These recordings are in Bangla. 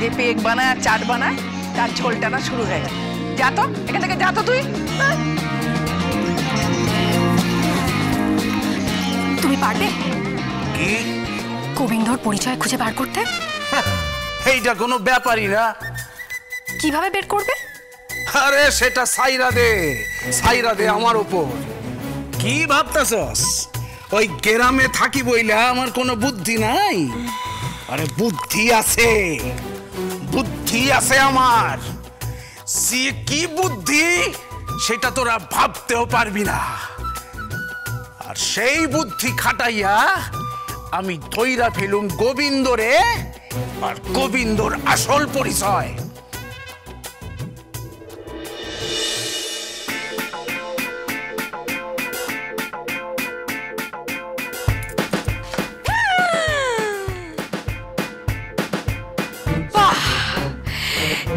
যে পেক বানায় আর চাট বানায় তার ঝোল টানা শুরু হয়ে গেল। যা তো এখান থেকে, যা তো তুই। তুমি পারবে কি গোবিন্দর পরিচয় খুঁজে বার করতে? এইটা কোনো ব্যাপারই না। কিভাবে বের করবে? আরে সেটা সাইরা দে আমার উপর। কি ভাবতেছস ওই গ্রামে থাকি বইলা আমার কোনো বুদ্ধি নাই? আরে বুদ্ধি আছে আমার। সে কি বুদ্ধি সেটা তোরা ভাবতেও পারবি না। আর সেই বুদ্ধি খাটাইয়া আমি ধইরা ফেলুম গোবিন্দরে, আর গোবিন্দর আসল পরিচয়।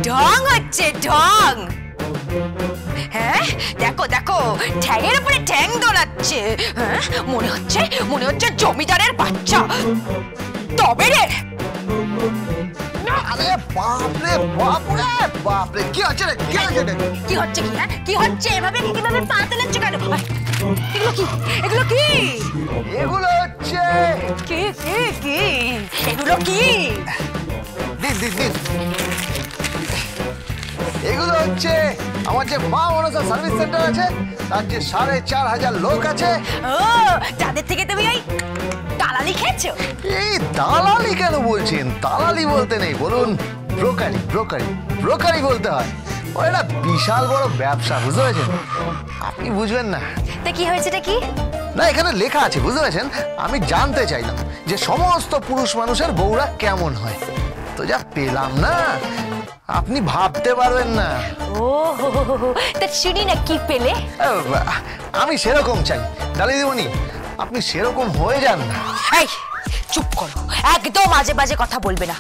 ঢং হচ্ছে ঢং। হ্যাঁ দেখো দেখো, ঠ্যাঙের উপরে ঠ্যাং দোলাচ্ছে। হ্যাঁ মনে হচ্ছে জমিদারের বাচ্চা। তবে রে আরে বাপরে বাপরে বাপরে, কি হচ্ছে রে? কি হচ্ছে কি? হ্যাঁ কি হচ্ছে? এভাবে পা তেলাচ্ছ কেন? এগুলো কি? এগুলো হচ্ছে কি এগুলো কি? দিন এগুলো হচ্ছে আমার যে মা মনসা সার্ভিস সেন্টার আছে, তার যে 4500 লোক আছে। ও, যাদের থেকে তুমি এই দালালি খেয়েছো? এই দালালি কেন বলছেন? দালালি বলতে নেই, বলুন ব্রোকারি বলতে হয়। ও একটা বিশাল বড় ব্যবসা, বুঝতে পেরেছেন? আপনি বুঝবেন না। তা কি হয়েছে? কি না, এখানে লেখা আছে, বুঝতে পেরেছেন? আমি জানতে চাইলাম যে সমস্ত পুরুষ মানুষের বউরা কেমন হয়, তো যা পেলাম না আপনি ভাবতে পারবেন না। ও তা শুনি না, কি পেলে? আমি সেরকম চাই ডালি দিবনি, আপনি সেরকম হয়ে যান না। এই চুপ করো, একদম আজে বাজে কথা বলবে না।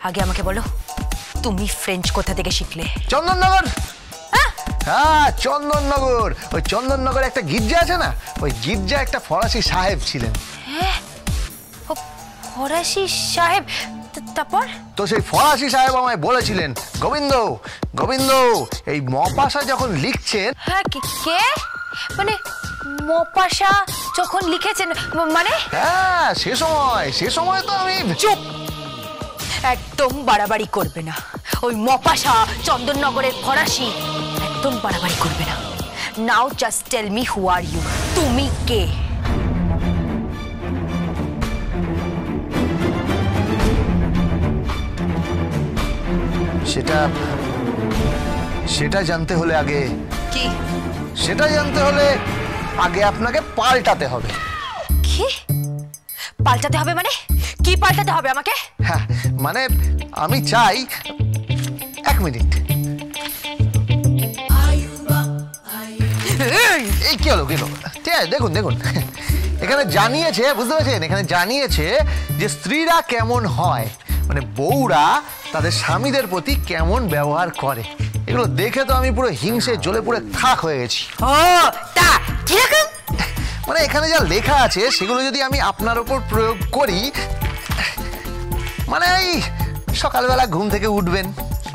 আগে আমাকে বলো, তুমি ফ্রেঞ্চ কোথা থেকে শিখলে? চন্দননগর। হ্যাঁ চন্দননগর। ওই চন্দননগরে একটা গির্জা আছে না, ওই গির্জা একটা ফরাসি সাহেব ছিলেন। হ্যাঁ ফরাসি সাহেব? তারপর? তো সেই ফরাসি সাহেব আমায় বলেছিলেন, গোবিন্দ এই মপাসা যখন লিখছেন। হ্যাঁ কে মানে মপাসা যখন লিখেছেন মানে? হ্যাঁ সে সময় তো আমি। চুপ, একদম বাড়াবাড়ি করবে না। ওই মপাসা চন্দননগরের ফরাসি একদম বাড়াবাড়ি করবে না। Now just tell me who are you, তুমি কে? সেটা জানতে হলে আগে কি? সেটা জানতে হলে আগে আপনাকে পাল্টাতে হবে। কি পাল্টাতে হবে মানে? কি পাল্টাতে হবে আমাকে? হ্যাঁ মানে আমি চাই, এক মিনিট। এই কি হলো? দেখুন এখানে জানিয়েছে, বুঝতে পারছেন? এখানে জানিয়েছে যে স্ত্রীরা কেমন হয়, মানে বউরা তাদের স্বামীদের প্রতি কেমন ব্যবহার করে। এগুলো দেখে তো আমি পুরো হিংসে জ্বলে পুরো খাক হয়ে গেছি। ও তা কিরকম? মানে এখানে যা লেখা আছে সেগুলো যদি আমি আপনার ওপর প্রয়োগ করি, মানে এই সকালবেলা ঘুম থেকে উঠবেন,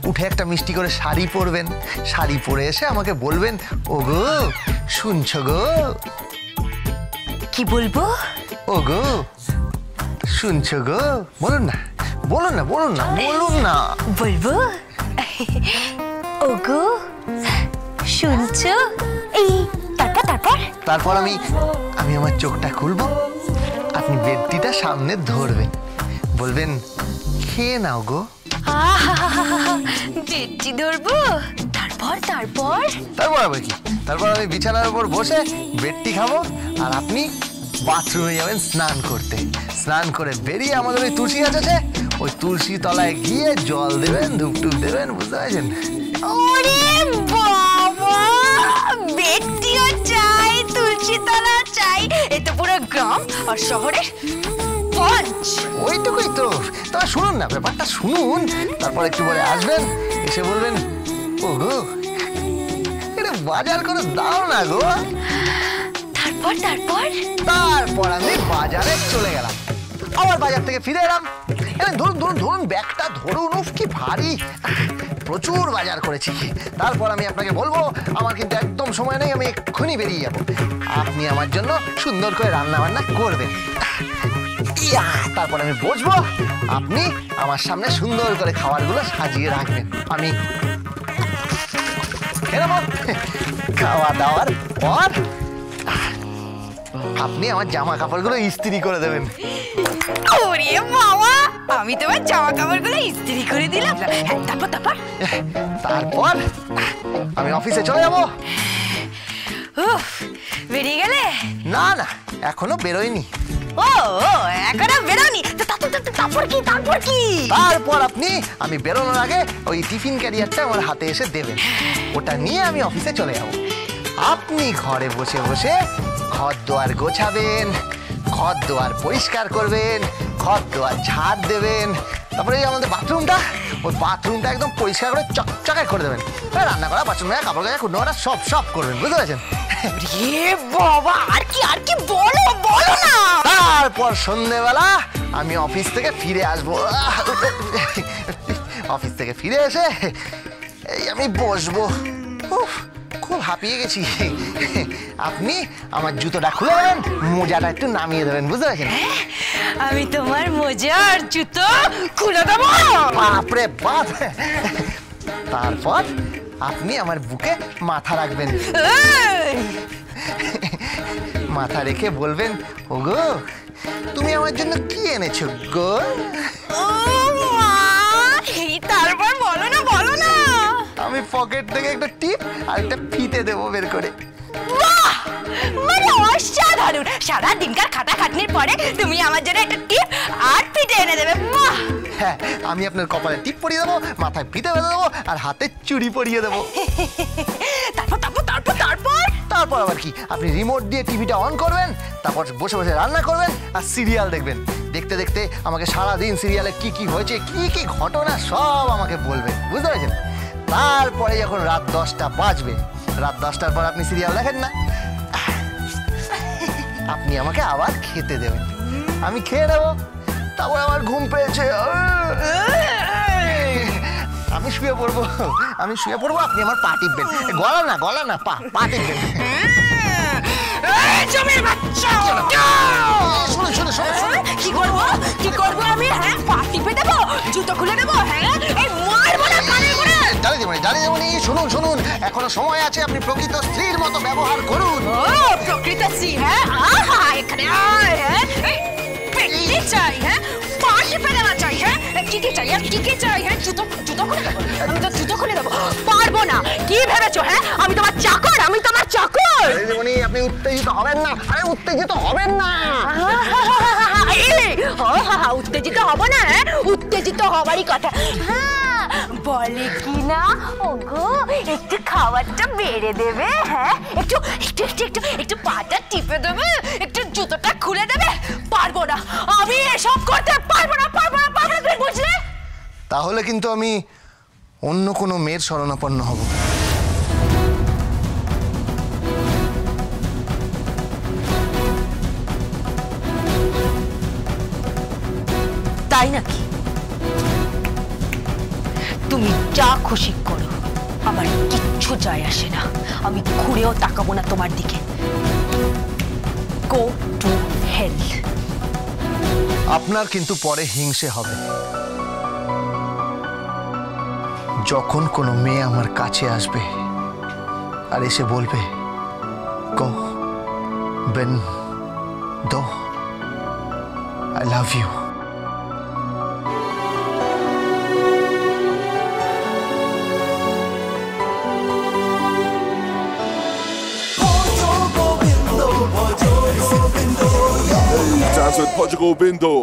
উঠে একটা মিষ্টি করে শাড়ি পরবেন, শাড়ি পরে এসে আমাকে বলবেন, ও গো শুনছো গো? কি বলবো? ও গো শুনছো গো? বলুন না। বলবো ওগো শুনছো? এই তারপর আমি আমার চোখটা খুলবো, আপনি বেডটিটা সামনে ধরবেন, বলবেন খেয়ে নাও গো। বেডটি ধরবো? তারপর আবার কি? তারপর আমি বিছানার উপর বসে বেডটি খাবো, আর আপনি বাথরুমে যাবেন স্নান করতে। স্নান করে বেরিয়ে আমাদের ওই তুলসী গাছ আছে, ওই তুলসী তলায় গিয়ে জল দেবেন, ধূপটুপ দেবেন, বুঝতে পারছেন? ওরে বাবা, বেডটিও চাই, তুলসী তলা চাই, এ তো পুরো গ্রাম আর শহরের পঞ্চ। ওইটুকুই তো। তবে শুনুন না, ব্যাপারটা শুনুন, তারপর একটু পরে আসবেন, এসে বলবেন, ও গো এটা বাজার করে দাও না গো। তারপর আমি বাজারে চলে গেলাম, আবার বাজার থেকে ফিরে এলাম, ধরুন ধরুন ধরুন, ব্যাগটা ধরুন। উফ কি ভারী, প্রচুর বাজার করেছি। তারপর আমি আপনাকে বলবো, আমার কিন্তু একদম সময় নেই, আমি এক্ষুনি বেরিয়ে যাব। আপনি আমার জন্য সুন্দর করে রান্না বান্না করবেন, তারপর আমি বসবো, আপনি আমার সামনে সুন্দর করে খাবারগুলো সাজিয়ে রাখবেন। আমি খাওয়া দাওয়ার পর আপনি আমার জামা কাপড়গুলো ইস্ত্রি করে দেবেন। ওরে বাবা, আমি তোমার জামা কাপড়গুলো ইস্ত্রি করে দিলাম। তারপর তারপর আমি অফিসে চলে যাব। বেরিয়ে গেলে? না না, এখনো বেরোয়নি। ও এখনো বেরোনি? তারপর কি? তারপর আপনি, আমি বেরোনোর আগে ওই টিফিন ক্যারিয়ারটা আমার হাতে এসে দেবেন, ওটা নিয়ে আমি অফিসে চলে যাব। আপনি ঘরে বসে বসে ঘর দোয়ার গোছাবেন, ঘর দোয়ার পরিষ্কার করবেন, ঘর দোয়ার ঝাড় দেবেন, তারপরে এই আমাদের বাথরুমটা, ওই বাথরুমটা একদম পরিষ্কার করে চকচকে করে দেবেন। রান্না করা, বাসন মাজা, কাপড় কাচা, কুন্ডো করা সব করবেন, বুঝতে পারছেন? বাবা, আর কি বলো না। তারপর সন্ধ্যেবেলা আমি অফিস থেকে ফিরে আসবো। অফিস থেকে ফিরে এসে এই আমি বসবো। খুব হাঁপিয়ে গেছি। আপনি আমার জুতোটা খুলে দেবেন, মোজাটা একটু নামিয়ে দেবেন, বুঝতে পারছেন? আমি তোমার মোজা আর জুতো খুলে দেবো? বাপরে বাপ। তারপর আপনি আমার বুকে মাথা রাখবেন, মাথা রেখে বলবেন, ওগো তুমি আমার জন্য কি এনেছো গো? তারপর বলো না। আমি পকেট থেকে একটা টিপ আর একটা ফিতে দেবো বের করে। মানে অসাধারণ, সারা দিনকার খাটাখাটনির পরে তুমি আমার জন্য একটা টিপ আর ফিতে এনে দেবে। হ্যাঁ, আমি আপনার কপালে টিপ পরিয়ে দেবো, মাথায় ফিতে বেঁধে দেবো, আর হাতে চুড়ি পরিয়ে দেবো। তারপর আবার কি, আপনি রিমোট দিয়ে টিভিটা অন করবেন, তারপর বসে বসে রান্না করবেন আর সিরিয়াল দেখবেন। দেখতে দেখতে আমাকে সারাদিন সিরিয়ালে কি কি হয়েছে, কি কি ঘটনা সব আমাকে বলবেন, বুঝতে পেরেছেন? তারপরে যখন রাত 10টা বাজবে, রাত 10টার পর আপনি সিরিয়াল দেখেন না, আপনি আমাকে আবার খেতে দেবেন, আমি খেয়ে নেবো। তারপর আমার ঘুম পেয়েছে, আমি শুয়ে পড়বো, আপনি আমার পা টিপবেন। গলা না, পা টিপবেন। কি করবো আমি? পা টিপে দেবো, জুতো খুলে দেবো, শুনুন, এখনো সময় আছে, আপনি প্রকৃত স্ত্রীর মতো ব্যবহার করুন। প্রকৃত স্ত্রী? এখানে চাই, পা টিপে দেওয়া চাই, কি চাই? জুতো খুলে দেবো? আমি তো জুতো খুলে দেবো পারবো না। কি ভেবেছো? আমি তোমার চাকর? আপনি উত্তেজিত হবেন না। উত্তেজিত হবেন না। উত্তেজিত হবো না? উত্তেজিত হবারই কথা। বলে কি না, ওগো একটু খাবারটা বেড়ে দেবে, একটু পাটা টিপে দেবে, একটু জুতোটা খুলে দেবে। পারবো না, আমি এসব করতে পারবো না, তুমি বুঝলে? তাহলে কিন্তু আমি অন্য কোনো মেয়ের শরণাপন্ন হব। তাই নাকি? তুমি যা খুশি করো, আমার কিচ্ছু যায় আসে না। আমি ঘুরেও তাকাবো না তোমার দিকে। Go to hell. আপনার কিন্তু পরে হিংসে হবে, যখন কোনো মেয়ে আমার কাছে আসবে আর এসে বলবে, গো বেন দো, I love you. Dance with Portugal Bindo.